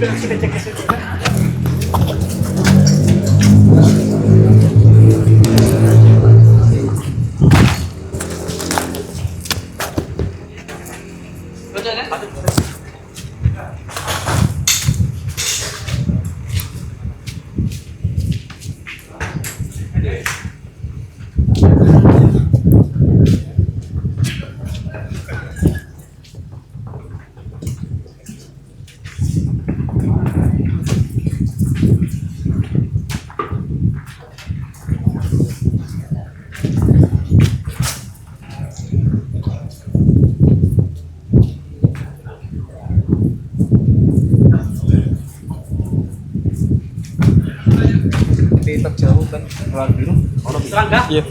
Kita cek ke situ. Tak jauh kan keluar biru. Kalau serangga? Iya.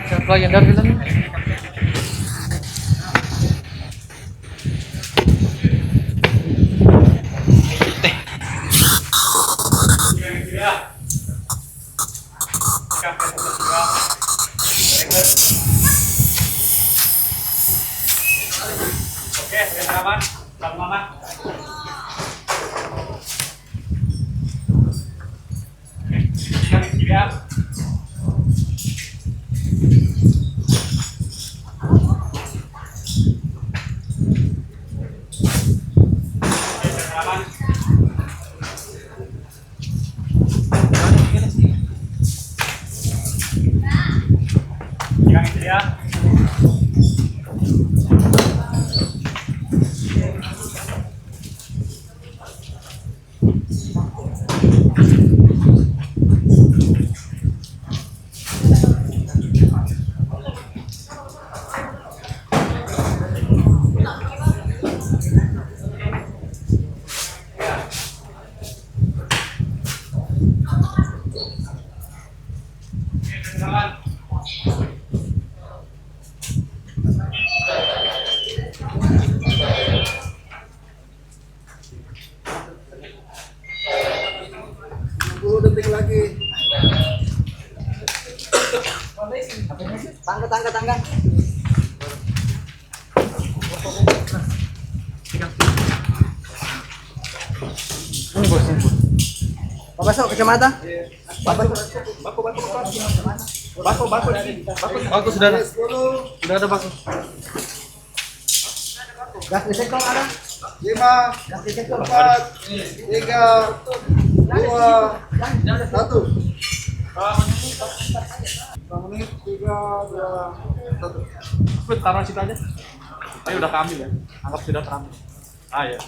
Siapa yang dari film? Oke, rekaman. Bang Mama. Siap. Yang itu ya. Tangga. Pak Baso, kacamata? Baku sudah ada. Sudah ada baku. Gas di sektor ada? 5, Gas di sektor 4, 3, 2, 1. Menit 3, 2, 1. Taruh situ aja. Ayo udah keambil ya. Anggap sudah terambil. Ah ya.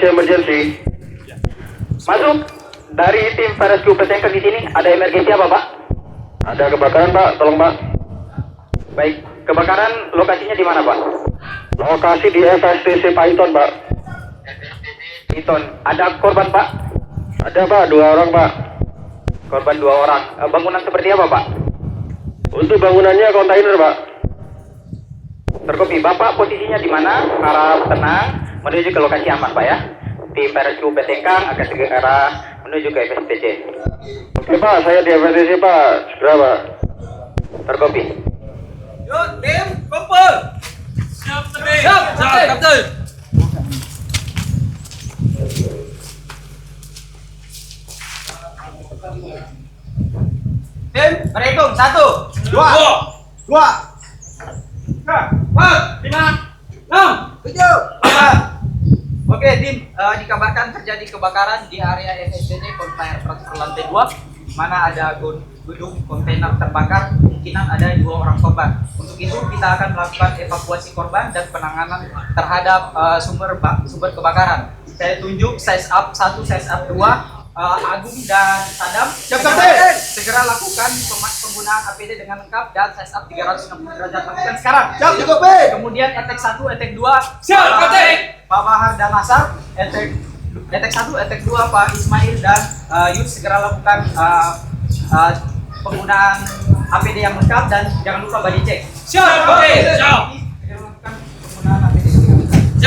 Emergency. Masuk. Dari tim Rescue Pesengkang di sini ada emergensi apa, Pak? Ada kebakaran, Pak. Tolong, Pak. Baik, kebakaran lokasinya di mana, Pak? Lokasi di FSTC Python, Pak. Python. Ada korban, Pak? Ada, Pak. 2 orang, Pak. Korban 2 orang. Bangunan seperti apa, Pak? Untuk bangunannya kontainer, Pak. Terkopi, Bapak posisinya di mana? Harap tenang menuju ke lokasi aman, Pak ya. Tim Rescue Pesengkang akan segera menuju ke FSTC. Oke, Pak, saya di FSTC, Pak. Segera, Pak. Terkopi. Yuk, tim, kumpul. Siap, Kapten. Tim, berhitung 1, 2, 4, 5, 6, 7. 8. Oke, tim, dikabarkan terjadi kebakaran di area FSTC kontainer transfer lantai 2, di mana ada gedung kontainer terbakar. Kemungkinan ada 2 orang korban. Untuk itu kita akan melakukan evakuasi korban dan penanganan terhadap sumber kebakaran. Saya tunjuk size up 1, size up 2. Agung dan Sadam, segera lakukan penggunaan APD dengan lengkap dan size up 360 derajat lakukan sekarang. Kemudian etek 1, etek 2, Pak Bahar dan Nasar, etek 1, etek 2 Pak Ismail dan Yus segera lakukan penggunaan APD yang lengkap dan jangan lupa body check. Segera lakukan penggunaan APD yang lengkap.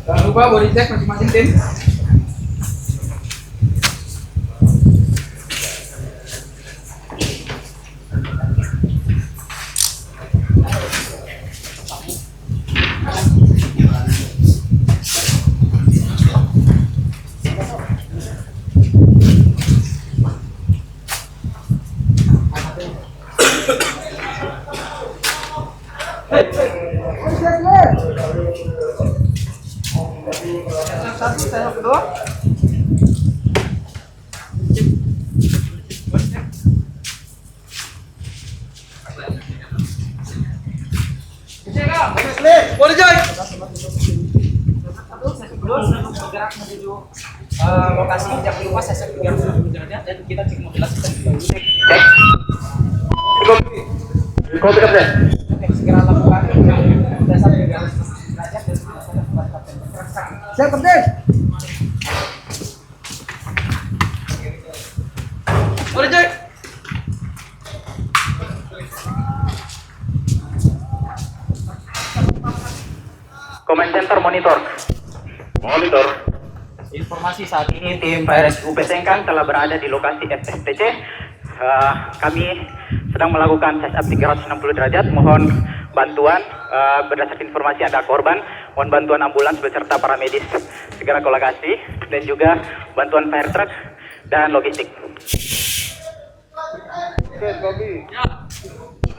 Jangan lupa body check masing-masing tim. Satu, saya kedua. Boleh Joy. Satu, saya kedua bergerak menuju lokasi. Jangan lupa saya 360 derajat dan kita cek modulasi dan cek. Kopi, Kapten. Oke, segera lakukan dasar 360 derajat dan saya lakukan kapten. Siap, Kapten. Boleh Joy. Command Center monitor. Informasi saat ini Tim RSU Pesengkang telah berada di lokasi FSTC. Kami sedang melakukan size up 360 derajat. Mohon bantuan. Berdasarkan informasi ada korban, mohon bantuan ambulans beserta para medis segera ke lokasi dan juga bantuan fire truck dan logistik. Oke, kopi.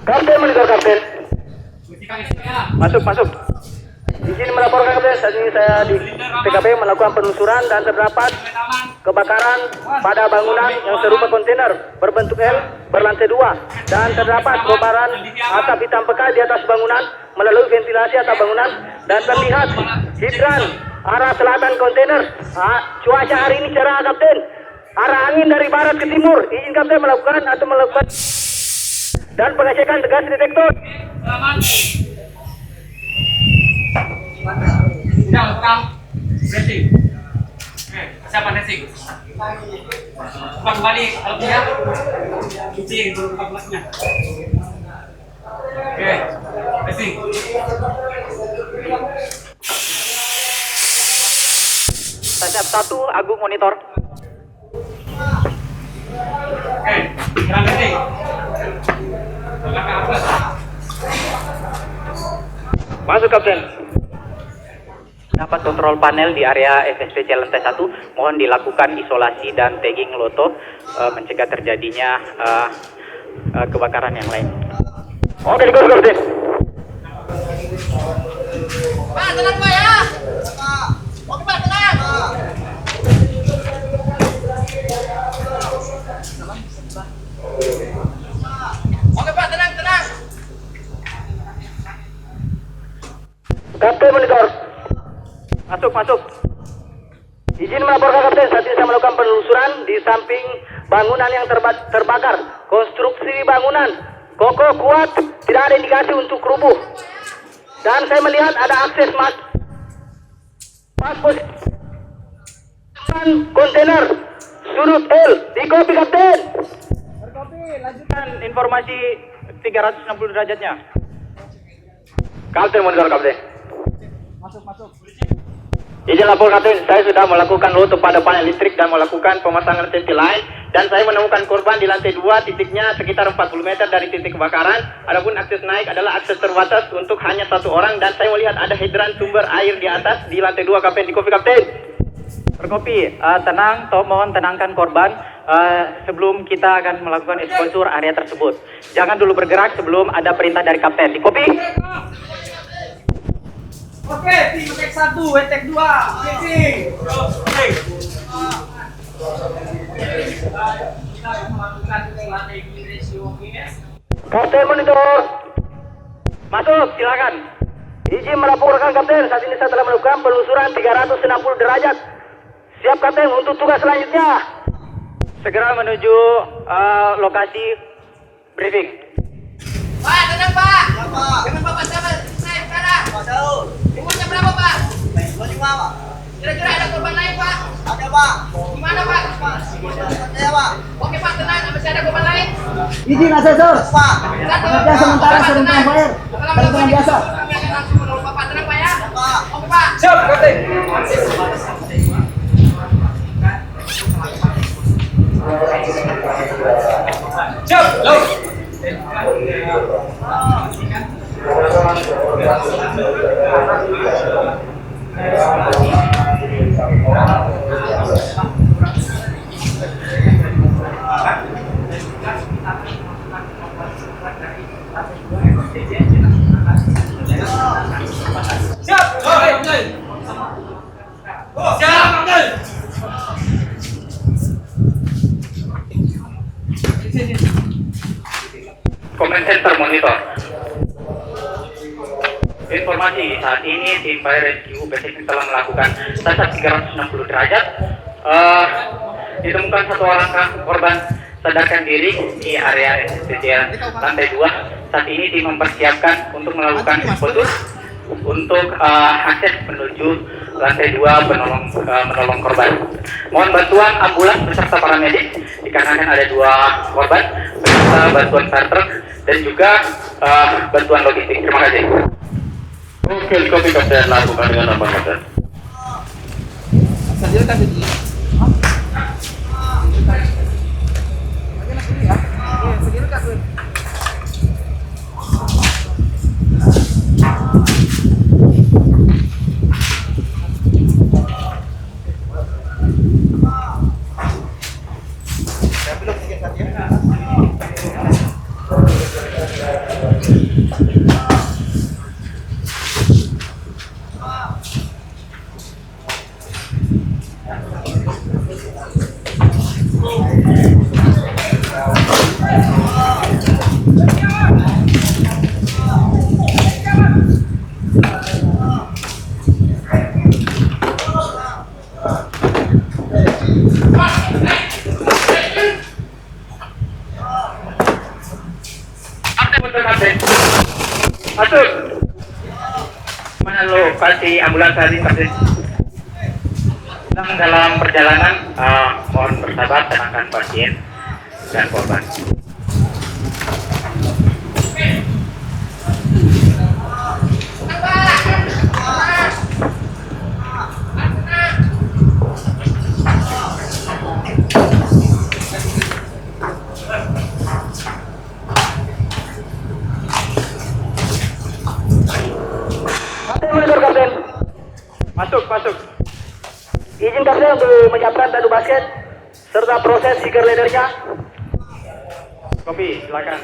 Kapten monitor kapten. Masuk. Izin melaporkan kapten, saat ini saya di TKP melakukan penelusuran dan terdapat kebakaran pada bangunan yang serupa kontainer berbentuk L berlantai 2 dan terdapat kobaran asap hitam pekat di atas bangunan melalui ventilasi atap bangunan dan terlihat hidran arah selatan kontainer. Cuaca hari ini cerah kapten, arah angin dari barat ke timur. Izin kapten melakukan dan pengecekan gas detektor. Sudah rekam. Berhenti. Oke, siapa nesing? Buka kembali alatnya. Cuci dulu buka gelasnya. Oke, nesing. Stasiun 1 Agung monitor. Oke, sekarang nesing. Belakang atas. Masuk kapten. Dapat kontrol panel di area FSDC lantai 1, mohon dilakukan isolasi dan tagging loto mencegah terjadinya kebakaran yang lain. Oke, go kapten. Pak, tenang Pak ya. Oke Pak, tenang. Oke Pak, tenang. Kapten monitor. Masuk. Izin melaporkan kapten, saat ini saya melakukan penelusuran di samping bangunan yang terbakar. Konstruksi bangunan kokoh kuat, tidak ada indikasi untuk rubuh. Dan saya melihat ada akses kontainer sudut L di kopi kapten. Berkopi, lanjutkan. Informasi 360 derajatnya. Kapten monitor kapten. Masuk. Izin lapor kapten, saya sudah melakukan loto pada panel listrik dan melakukan pemasangan safety line dan saya menemukan korban di lantai 2, titiknya sekitar 40 meter dari titik kebakaran. Adapun akses naik adalah akses terbatas untuk hanya 1 orang dan saya melihat ada hidran sumber air di atas di lantai 2 kapten. Di kopi kapten. Berkopi, tenang, mohon tenangkan korban sebelum kita akan melakukan exposure area tersebut. Jangan dulu bergerak sebelum ada perintah dari kapten. Di kopi. Oke, tim wetek 1, wetek 2, cek. Kapten monitor. Masuk, silakan. Izin melaporkan kapten, saat ini saya telah melakukan penelusuran 360 derajat. Siap kapten untuk tugas selanjutnya. Segera menuju lokasi briefing. Pak, tenang Pak. Jangan Bapak sama saya sekarang. Pak Saul. Umurnya berapa Pak? 25, Pak. Kira-kira ada korban lain Pak? Ada, Pak. Di mana Pak? Saya, Pak. Oke Pak, tenang. Masih ada korban lain? Izin asesor. Pak. Kerja sementara serumah fire. Perhitungan biasa. Kami akan langsung menolong Bapak. Tenang Pak ya. Pak. Oke Pak. Siap, kapten. Siap, go. Siap, kapten. Siap, kapten. Command Center monitor. Informasi saat ini tim Fire Rescue Basic telah melakukan sasar 360 derajat. Ditemukan 1 orang korban sadarkan diri di area SDC lantai 2. Saat ini tim mempersiapkan untuk melakukan exposure untuk akses menuju lantai 2 menolong korban. Mohon bantuan ambulans beserta para medis dikarenakan ada 2 korban beserta bantuan fire truck dan juga bantuan logistik. Terima kasih. Oke, kopi kapten lakukan dengan apa kapten? Mana lokasi ambulans tadi pasien? Dalam perjalanan, mohon bersabar, tenangkan pasien dan korban. Kapten. Masuk. Izin kapten untuk menyiapkan tandu basket serta proses stiker leadernya. Kopi, silakan.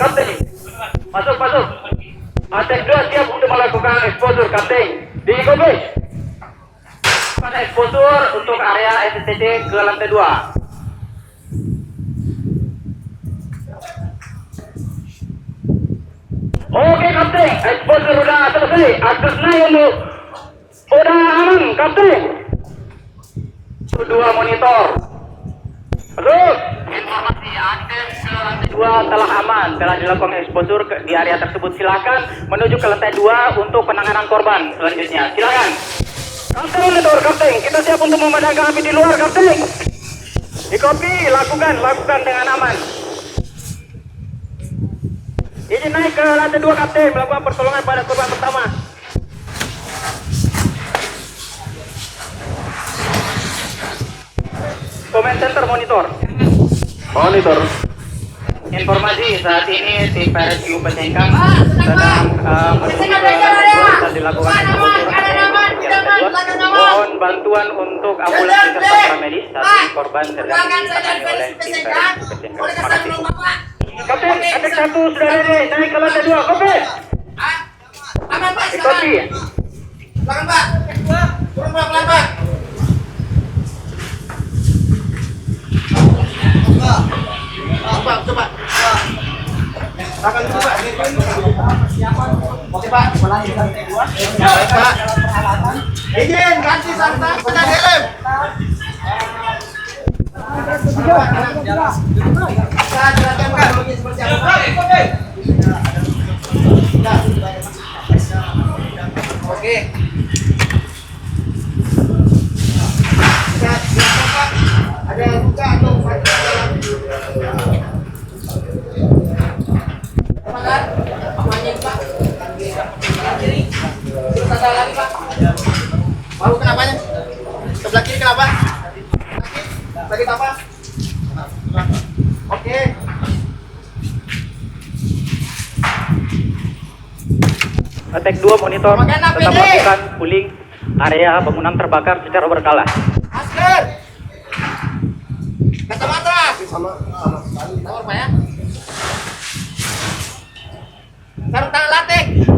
Kapten, masuk. Atek 2 siap untuk melakukan exposure, kapten. Di kopi. Pada exposure untuk area STT ke lantai 2. Oke kapten, exposure udah selesai. Akses naik untuk udah aman, kapten. 2 monitor. Terus, informasi akses ke lantai 2 telah aman, telah dilakukan exposure di area tersebut. Silakan menuju ke lantai 2 untuk penanganan korban selanjutnya. Silakan. Kapten, kita siap untuk memadamkan api di luar, kapten. Di kopi, lakukan dengan aman. Izin naik ke lantai 2, kapten, melakukan pertolongan pada korban pertama. Comment center monitor. Informasi saat ini tim PRSQ Pecengkang sedang dilakukan mohon bantuan untuk ambulans serta paramedis saat ini korban sedang ditangani oleh tim PRSQ Pecengkang. Terima kasih. Kapten, adik 1 sudah ready, naik ke lantai 2, Kopi. Aman Pak, Kopi. silakan Pak. Turun pelan-pelan Pak. Coba. Akan coba. Oke Pak, mulai di lantai 2. Pak. Izin ganti sarung pedang helm. Silakan Pak. Seperti apa? Oke. Ada luka atau sakit dalam apanya Pak? Kiri. Terus ada lagi Pak. Baru kenapanya? Sebelah kiri kenapa? Sakit apa? Oke. Atek 2 monitor tetap melakukan pooling area bangunan terbakar secara berkala. Masker. Kacamata. Sama Pak ya. Sarung tangan latex.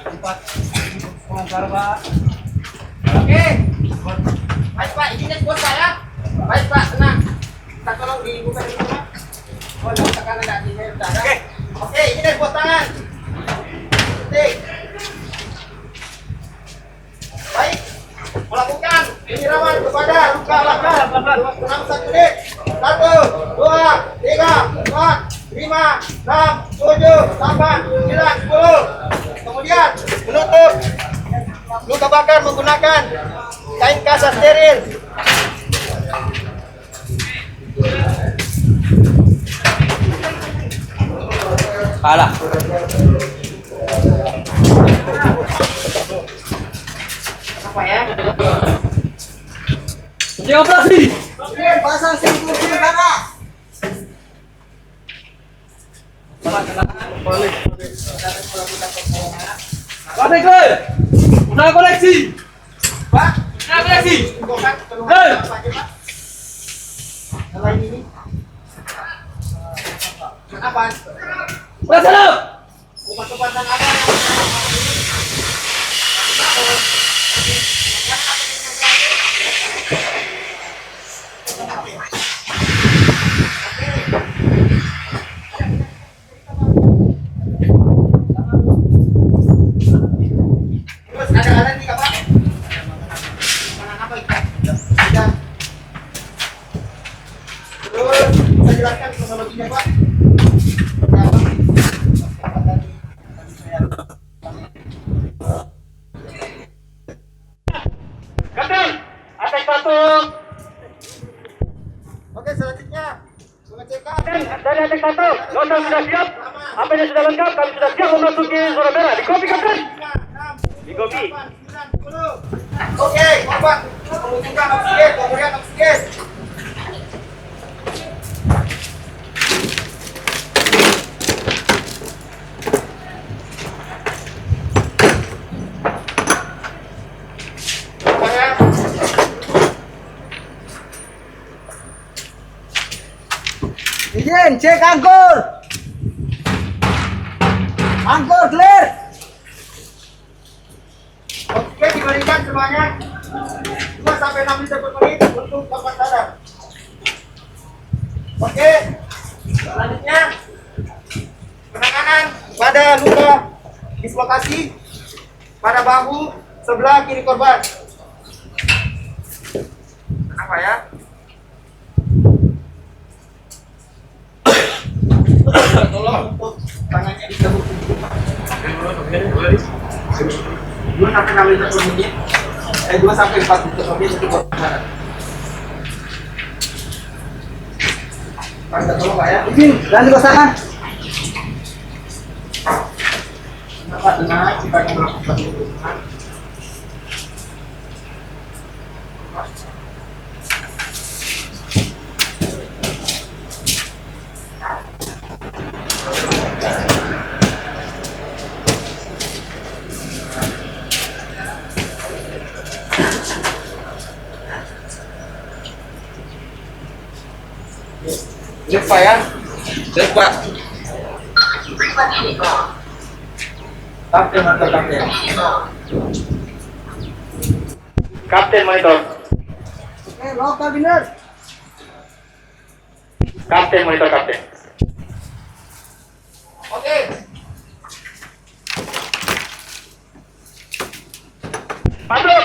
Oke. Baik Pak, izinnya buat saya. Baik Pak, tenang. Kita tolong dibuka dulu Pak. Oh, tekan ada izinnya sudah ada. Oke, izinnya buat tangan. Titik. Baik. Melakukan penyiraman kepada luka bakar selama 1 menit. 1, 2, 3, 4, 5, 6, 7, 8, 9, 10. Kemudian menutup luka bakar menggunakan kain kasa steril. Kalah. Apa ya? Kunci operasi. Kemudian pasang simpul sementara. Konek clear. Udah koneksi. Pak, Udah koneksi. bukan keluhan Hei. apa aja Pak? Selain ini. Apa? Udah sana. Obat-obatan apa yang terus ada alat nih Pak? Mana apa itu? Sudah. Terus saya jelaskan kronologinya Pak. Pertama, apa tadi saya Kapten, atas satu. Oke, selanjutnya pengecekan. Kapten, dari atas satu. Loteng sudah siap. Apanya sudah lengkap, kami sudah siap memasuki zona merah. Di kopi, Kapten. Di kopi. Oke, korban membutuhkan oksigen, pemberian oksigen. Supaya Izin, cek angkor. Angkor clear. oksigen diberikan sebanyak 2 sampai 6 liter per menit untuk korban sadar. Oke, selanjutnya penanganan pada luka dislokasi pada bahu sebelah kiri korban. Kenapa ya? Tolong untuk tangannya digabung. 2 sampai 6 liter per menit. 2 sampai 4 liter per menit untuk korban sadar. Pak, kita tolong Pak ya. Izin, lanjut ke sana. Kenapa tenang kita akan melakukan itu? Cek Pak ya. Cek Pak. Kapten atau kapten? Kapten monitor. Oke, lokal bener. Kapten monitor, Kapten. Oke. Masuk.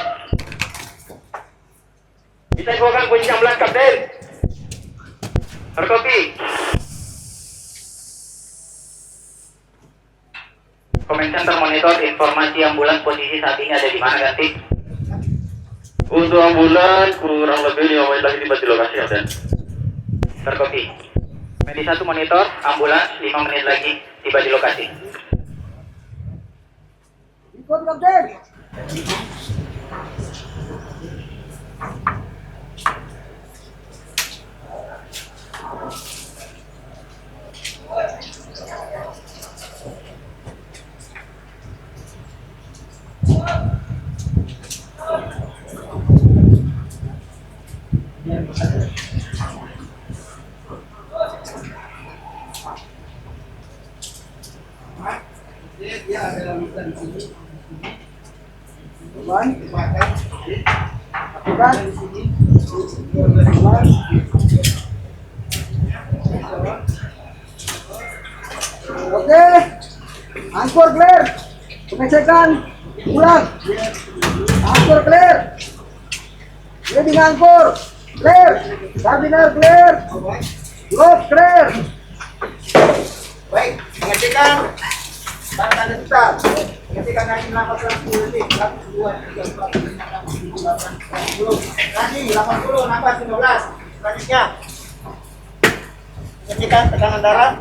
Bisa infokan kunci ambulans, Kapten. Berkopi. Comment center monitor informasi ambulans posisi saat ini ada di mana, ganti? Untuk ambulans kurang lebih 5 menit lagi tiba di lokasi, Kapten. Terkopi. Medis 1 monitor, ambulans 5 menit lagi tiba di lokasi. Ikut kapten. Dia ada luka di sini. Korban. Makan. Bukan. Korban. Oke. Angkor clear. Pengecekan ulang. Angkor clear. Leading angkor clear. Kardinal clear. Rope clear. Baik, pengecekan. Tanda start. Pengecekan angin 810 detik. 1, 2, 3, 4, 5, 6, 7, 8, 9, 10. Lagi 80, nambah 15. Selanjutnya. Pengecekan tekanan darah.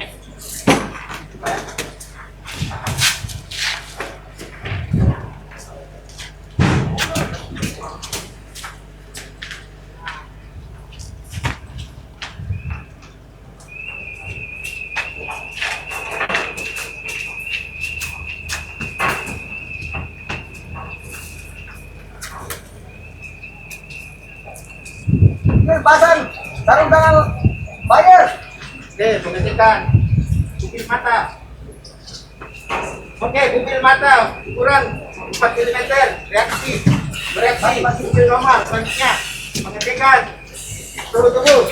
Clear, pasang. Sarung tangan. Fire. Oke, pengecekan. Pupil mata. Oke, pupil mata ukuran 4 mm. Reaksi. Bereaksi. Pupil normal. Selanjutnya, pengecekan suhu tubuh.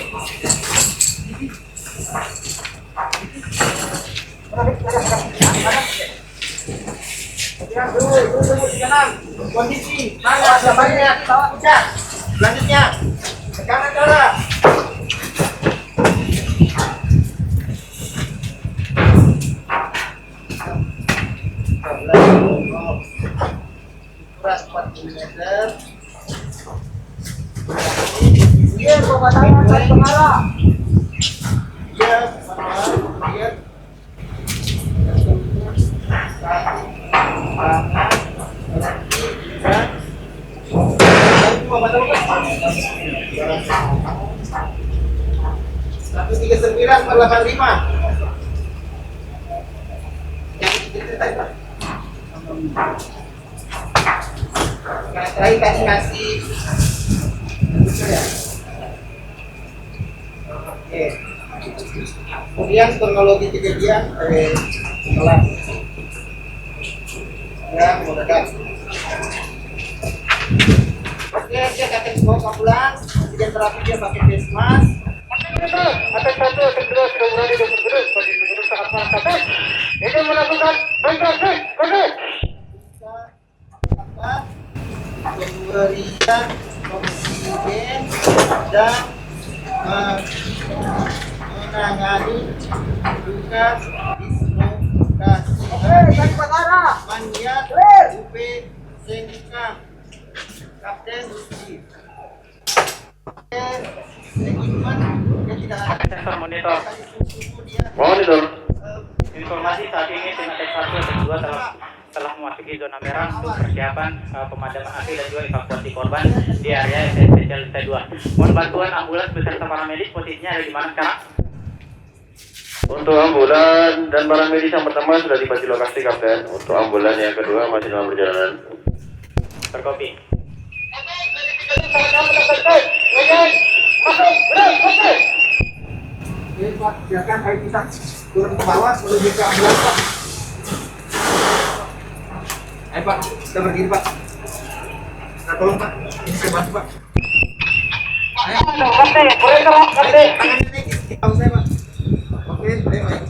Pengecekan suhu tubuh 36. Kondisi mana sebaiknya pucat. Selanjutnya, tekanan darah. Ukuran 4 mm. Clear, pemasangan satu pengarah. Iya, manual, iya. Satu 39 per 85. Yang terakhir tadi ngasih. Oke. Kemudian kronologi kejadian setelah ya menggunakan. Oke, dia akan dibawa ke ambulans. Kemudian terapi dia pakai face mask. Atas satu terus kemudian itu terus bagi terus sangat sangat. Ini melakukan kontrasi, Pemberian oksigen dan menangani luka dislokasi. Oke, pengarah. Maniat Clear. UP Sengkang Kapten Rusi. Equipment yang tidak ada. Sensor monitor. Dia Monitor. Informasi saat ini tim attack 1 dan 2 telah memasuki zona merah untuk persiapan pemadaman api dan juga evakuasi korban di area spesial T2. Mohon bantuan ambulans beserta paramedis, posisinya ada di mana sekarang? Untuk ambulan dan para medis yang pertama sudah tiba di lokasi, Kapten. Untuk ambulan yang kedua masih dalam perjalanan. Terkopi. Oke, Pak, silakan ayo kita turun ke bawah menuju ke ambulans, Pak. Ayo, Pak, kita berdiri, Pak. Nah, tolong, Pak. Ini saya bantu, Pak. Ayo. Tangannya naik di bawah saya, Pak. Oke, ayo, ayo.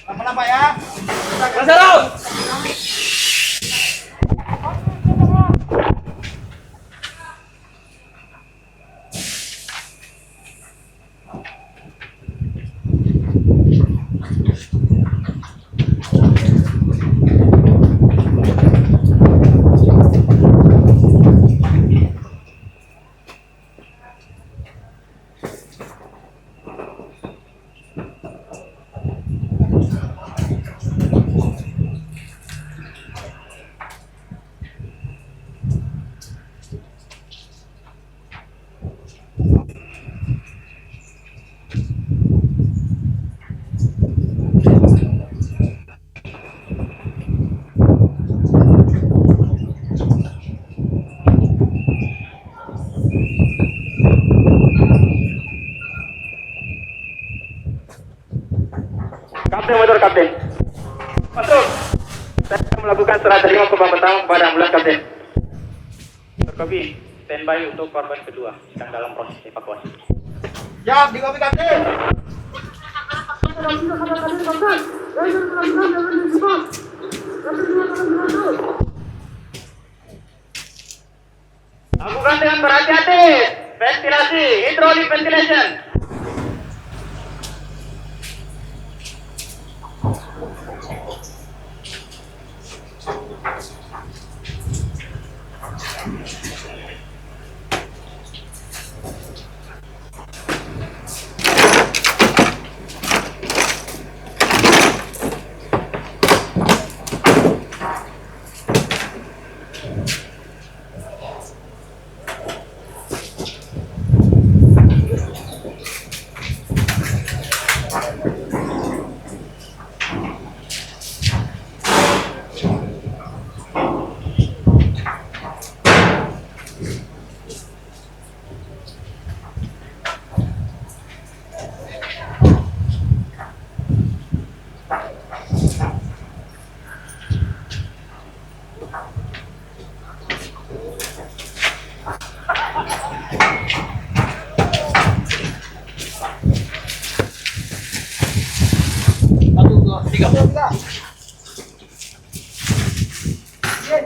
Lama-lama, Pak, ya. Assalamualaikum. Kapten motor, Kapten. Masuk. Saya akan melakukan serah terima korban pertama kepada ambulans Kapten. Berkopi, standby untuk korban kedua sedang dalam proses evakuasi. Siap, di kopi Kapten. Lakukan dengan berhati-hati. Ventilasi, hydraulic ventilation.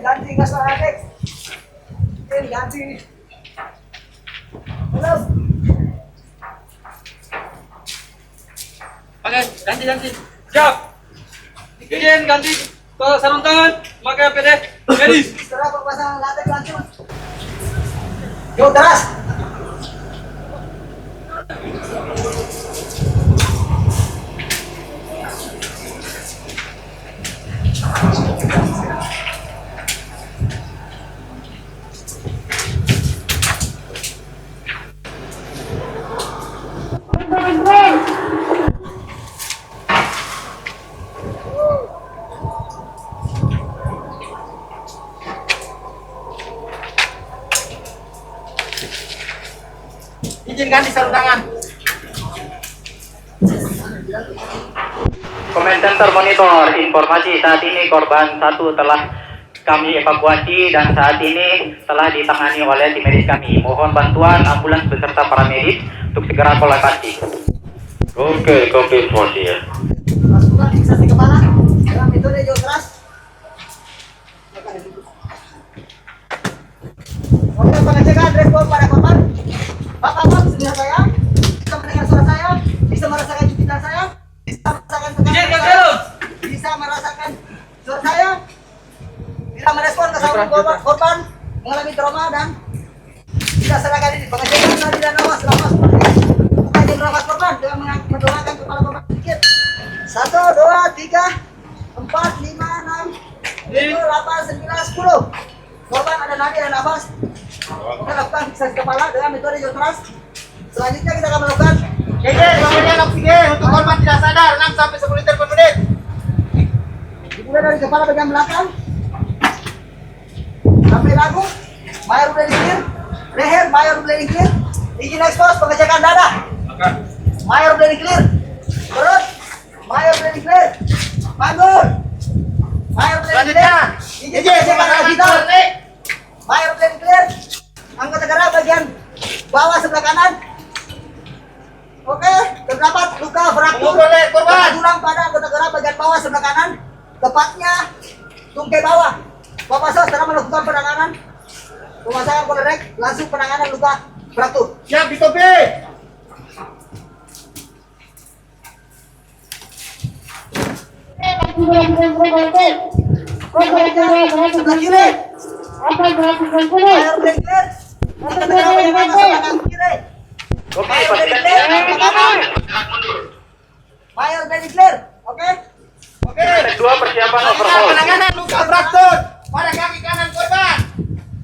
Ganti gas Alex. Ganti. Halo. Oke, ganti. Siap. Izin ganti ke sarung tangan, pakai APD. Medis. Setelah pemasangan latex langsung. Jauh teras. Izin ganti sarung tangan. Command Center monitor informasi saat ini korban 1 telah kami evakuasi dan saat ini telah ditangani oleh tim medis kami. Mohon bantuan ambulans beserta paramedis untuk segera ke lokasi. Oke, konfirmasi ya. Masukkan fiksasi kepala dengan metode jauh teras. Oke, pengecekan respon pada korban. Bapak, sebenarnya saya bisa mendengar suara saya, bisa merasakan jempitan saya, bisa merasakan tekanan saya, bisa merasakan suara saya, bisa merespon kesalahan korban mengalami trauma dan bisa serahkan ini pengecekan tadi dan awas mengkaji nafas korban dengan mendorongkan kepala korban sedikit. 1, 2, 3, 4, 5, 6, 7, 8, 9, 10. Korban ada nadi dan nafas. Kita lakukan fiksasi kepala dengan metode jauh teras. Selanjutnya kita akan melakukan Pemberian oksigen untuk korban tidak sadar 6 sampai 10 liter per menit. dimulai dari kepala bagian belakang sampai dagu, mayor bleeding clear, leher mayor bleeding clear, izin ekspos pengecekan dada, mayor bleeding clear, perut mayor bleeding clear, panggul mayor bleeding clear, izin pengecekan vital, mayor bleeding clear, anggota gerak bagian bawah sebelah kanan. Oke, terdapat luka fraktur tulang pada anggota gerak bagian bawah sebelah kanan, tepatnya tungkai bawah. Bapak Sos setelah melakukan penanganan pemasangan kolerek, langsung penanganan luka fraktur. Siap di kopi. Sebelah kiri, mayor bleeding clear, anggota gerak bagian bawah sebelah kanan kiri. Oke, Mayor pastikan bleeding clear, kanan. Mayor bleeding clear, oke? Oke. kedua persiapan overhaul. Penanganan luka fraktur pada kaki kanan korban.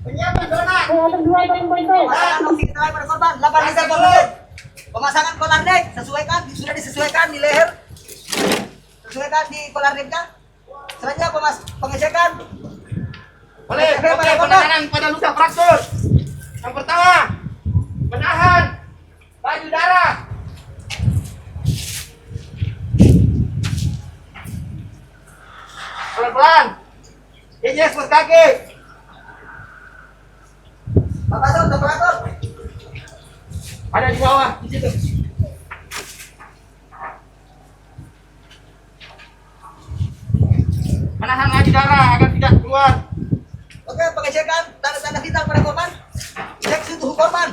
Penyiapan donat. Pemasangan oksigen terakhir pada korban 8 liter per menit. Pemasangan kolar neck sudah disesuaikan di leher, sesuaikan di kolar necknya. Selanjutnya pengecekan. Boleh. Oke, penanganan pada luka fraktur. Yang pertama, menahan baju darah. Ini ekspos kaki. Bapak Sur, temperatur. Ada di bawah, di situ. Menahan lagi darah agar tidak keluar. Oke, pengecekan tanda-tanda vital pada korban. Cek suhu korban.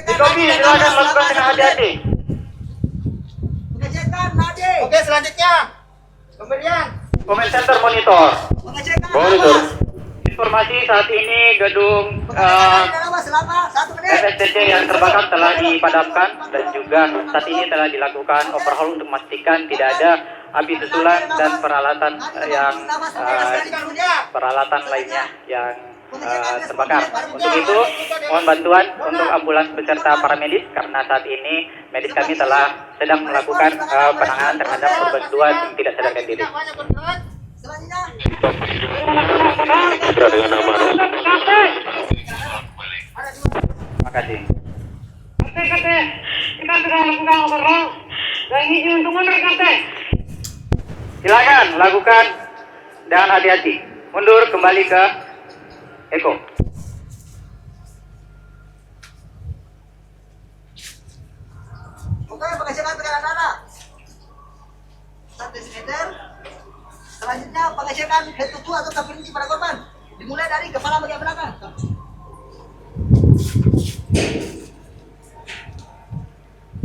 Dikopi, silakan lakukan dengan hati-hati. Pengecekan nadi. Oke, selanjutnya pemberian. Comment center monitor. Pengecekan Monitor. nafas. Informasi saat ini gedung Pengecekan nafas selama 1 menit. FSDC yang terbakar telah dipadamkan dan juga saat ini telah dilakukan overhaul untuk memastikan tidak ada api susulan dan peralatan yang peralatan lainnya yang terbakar. Untuk itu mohon bantuan untuk ambulans beserta para medis karena saat ini medis kami telah sedang melakukan penanganan terhadap korban jiwa yang tidak sadarkan diri. Banyak bergerak. Selanjutnya. Segera dengan aman. Terima kasih. Kita sudah lakukan overhaul dan ini untuk mundur kante. Silakan lakukan dengan hati-hati. Mundur kembali ke Eko. Oke, pengecekan tekanan darah. 1 desimeter. Selanjutnya pengecekan head to toe atau terperinci pada korban. Dimulai dari kepala bagian belakang.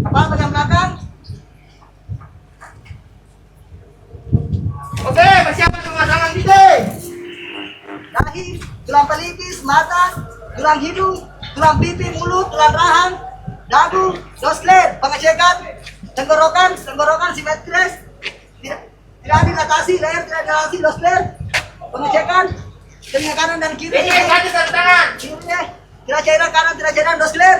Kepala bagian belakang. Oke, persiapan pemasangan titik. Dahi, tulang pelipis, mata, tulang hidung, tulang pipi, mulut, tulang rahang, dagu, doskler, pengecekan, tenggorokan simetris, tidak dilatasi, leher tidak dilatasi, doskler, pengecekan, telinga kanan dan kiri, Ini tadi sarung tangan. kirinya, tidak cairan kanan, tidak cairan, doskler,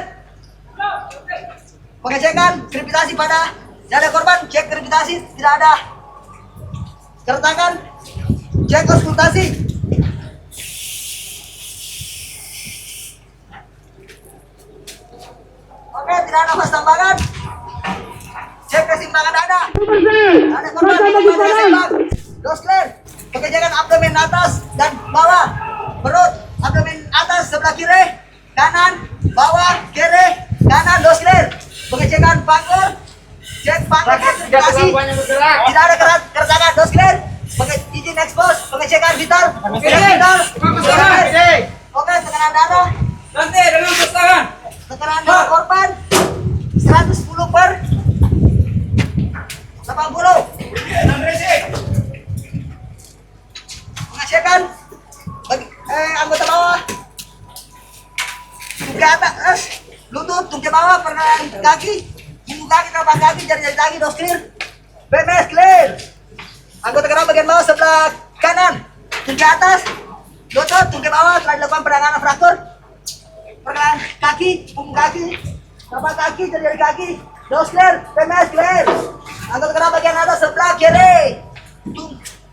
pengecekan, krepitasi pada dada korban, cek krepitasi, tidak ada, keretakan, cek auskultasi. Oke, tidak ada nafas tambahan. Cek keseimbangan dada. Ada korban dada seimbang. Doskler. Pengecekan abdomen atas dan bawah. Perut, abdomen atas sebelah kiri, kanan, bawah, kiri, kanan, doskler. Pengecekan pangkor. Cek pangkor konsentrasi. Banyak bergerak. Tidak ada keretakan doskler. Izin ekspos. Pengecekan vital. Vital. Oke, tekanan darah. Nanti dengan tangan. Tekanan darah korban 110 per 80. Pengecekan anggota bawah ke atas, lutut, tungkai bawah, pergelangan kaki, punggung kaki, telapak kaki, jari-jari kaki, dos clear. BMS clear. Anggota gerak bagian bawah sebelah kanan, tungkai atas, lutut, tungkai bawah, telah dilakukan penanganan fraktur. Pergelangan kaki, punggung kaki, telapak kaki, jari-jari kaki, dos clear, BMS clear. Anggota gerak bagian atas sebelah kiri,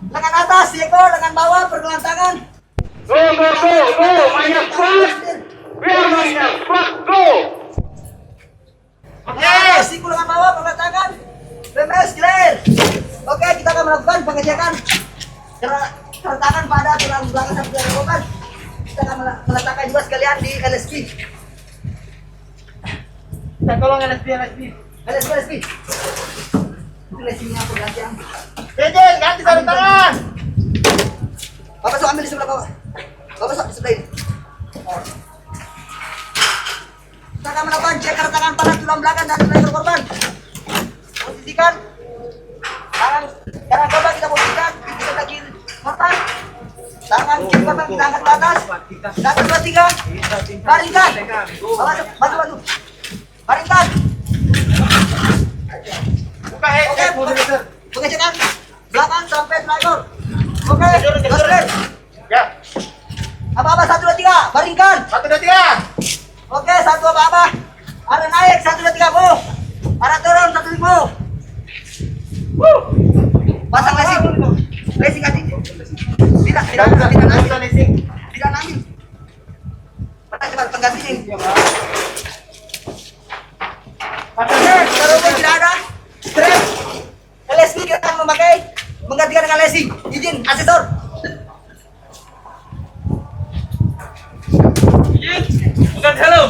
lengan atas, ekor, lengan bawah, pergelangan tangan. Go, banyak squad. Biar banyak squad, go. Oke, siku lengan bawah, pergelangan tangan. BMS clear. Oke, kita akan melakukan pengecekan keretakan pada tulang belakang sampai tulang korban. Kita akan meletakkan juga sekalian di LSP. Kita tolong LSP. LSP. Itu lesinya pergantian. Jejen, ganti sarung tangan. Bapak sok ambil di sebelah bawah. Bapak sok di sebelah ini. Kita akan melakukan cek keretakan pada tulang belakang dan tulang ekor korban. Posisikan tangan kanan korban kita posisikan di sebelah kiri korban. Tangan kiri korban kita angkat ke atas. 1, 2, 3. Baringkan. Bapak bantu. Baringkan. Buka headset. Oke, pengecekan belakang sampai ekor. Oke, doskler. Ya. Apa-apa 1, 2, 3. Baringkan. 1, 2, 3. Oke, 1 apa-apa. Ada naik 1, 2, 3 bu. Ada turun 1, 5. Pasang lesing. Lesing hati. Tidak namin. Tidak namin. Mana cepat penggantinya. Pasang Terhubung tidak ada strap LSD kita akan menggantikan dengan lesi. Izin asesor. Izin, bukan helm.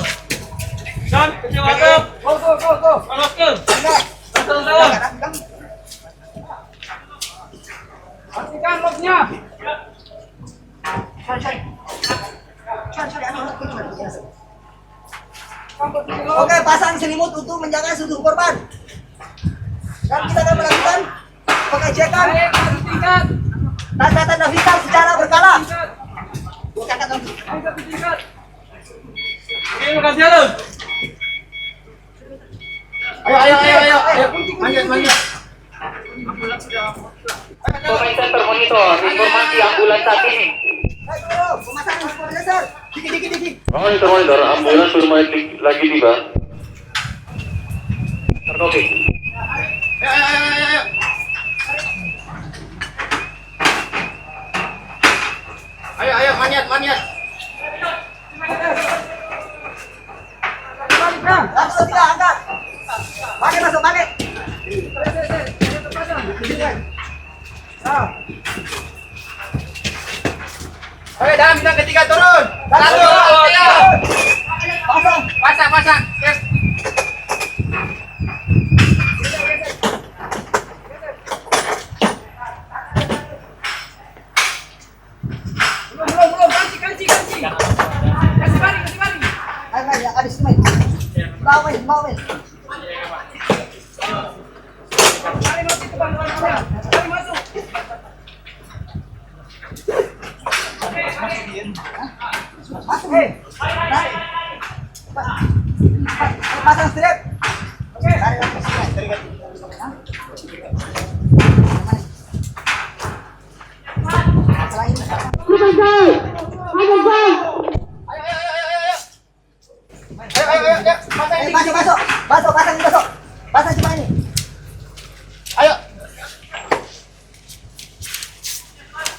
Dan kecepatan. Go. Masuk. Turun tangan. Pastikan locknya. Oke, pasang selimut untuk menjaga sudut korban. Dan kita akan melakukan pengecekan tanda-tanda vital secara berkala. Ini bukan helm. Ayo. Manjat. Pemain center monitor, informasi ambulans saat ini. Ayo, pemasangan stabilizer. Dikit. Monitor, ambulans sudah lagi tiba. Terkopi. Ayo, manjat. Langsung tidak angkat. Masuk. Oke, dalam bintang ketiga turun. 1, 2, 3. Pasang. Yes. Belum. Ganti. Kasih baring. Ayo, ada sini. Mau. Tarik masuk ke bangkunya. Tarik masuk. Masuk. Pasang strap. Oke. Ayo. Masuk. Pasang cuma ini. Ayo.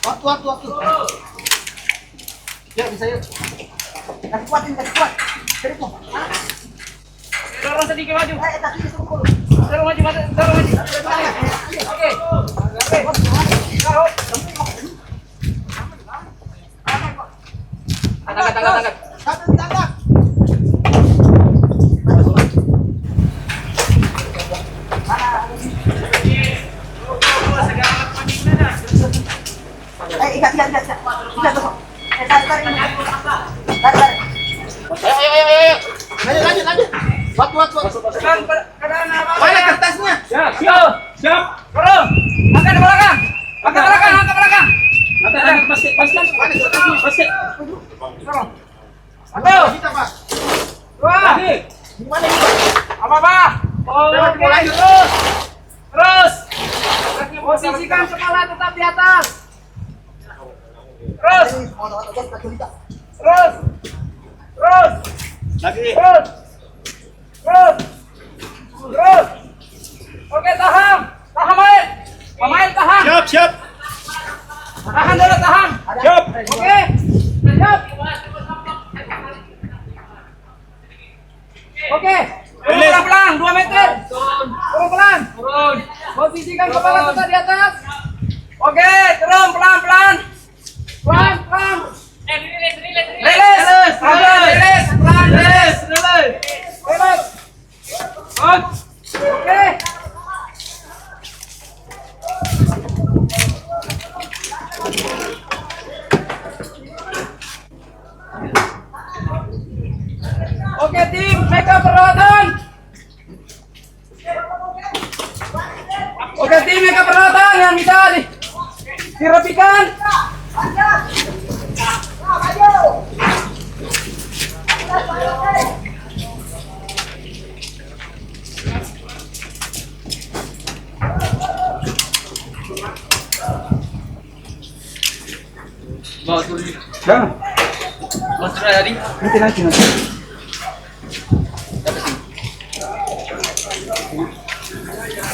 Waktu. Yuk, bisa yuk. Kasih kuat. Terima. Dorong sedikit maju. Tapi suruh. Dorong maju. Oke. Angkat. Satu ditangkap. Ikat. Besok. Tarik. Ayo. Lanjut. Waktu. Keadaan apa? Mana kertasnya? Siap. Dorong. Angkat belakang. Angkat belakang. Angkat basket. Dorong. Ayo. Kita, Pak. Lagi. Gimana ini? Apa? Lewat Oke. mulai. Terus. Posisikan kepala tetap di atas. Terus. Lagi. Terus. Oke, tahan. Pemain tahan. Siap. Tahan dulu, tahan. Siap. Oke. Siap. Oke. Turun pelan-pelan, 2 meter. Turun pelan. Posisikan kepala tetap di atas. Oke, turun pelan-pelan. Pelan. Rilis. Oke. Oke, tim, mereka perawatan. Yang bisa dirapikan. Bawa turun. Jangan. Mas turun tadi. Nanti.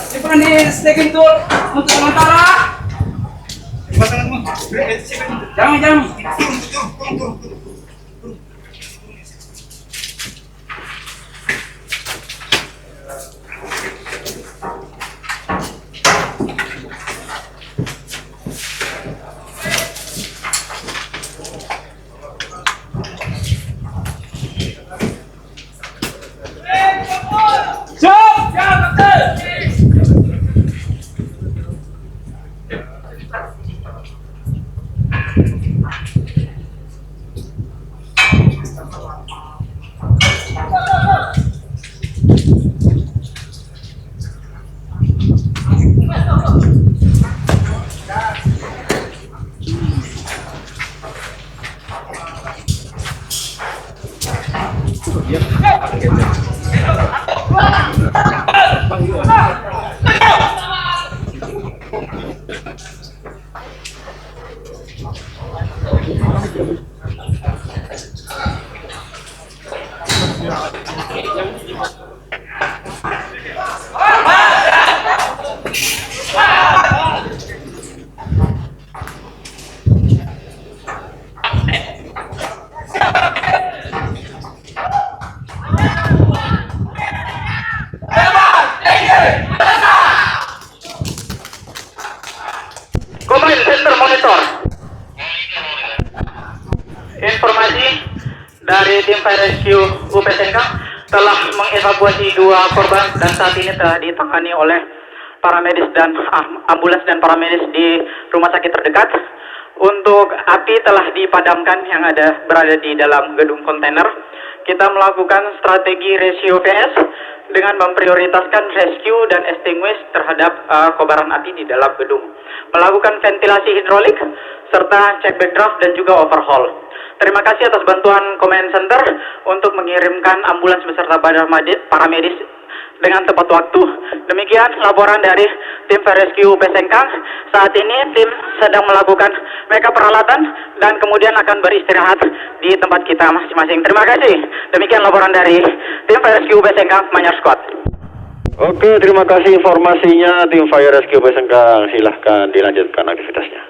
Simpan di stacking tool untuk sementara. Jangan. Siap, kapten. Combine Center Monitor. Informasi dari tim Fire Rescue UP Sengkang telah mengevakuasi 2 korban dan saat ini telah ditangani oleh paramedis dan ambulans dan paramedis di rumah sakit terdekat. Untuk api telah dipadamkan yang berada di dalam gedung kontainer. Kita melakukan strategi ratio VS dengan memprioritaskan rescue dan extinguish terhadap kobaran api di dalam gedung. Melakukan ventilasi hidrolik serta cek backdraft dan juga overhaul. Terima kasih atas bantuan Command Center untuk mengirimkan ambulans beserta paramedis dengan tepat waktu. Demikian laporan dari tim Fire Rescue UP Sengkang. Saat ini tim sedang melakukan makeup peralatan dan kemudian akan beristirahat di tempat kita masing-masing. Terima kasih. Demikian laporan dari tim Fire Rescue UP Sengkang Manyar Squad. Oke, terima kasih informasinya tim Fire Rescue UP Sengkang. Silahkan dilanjutkan aktivitasnya.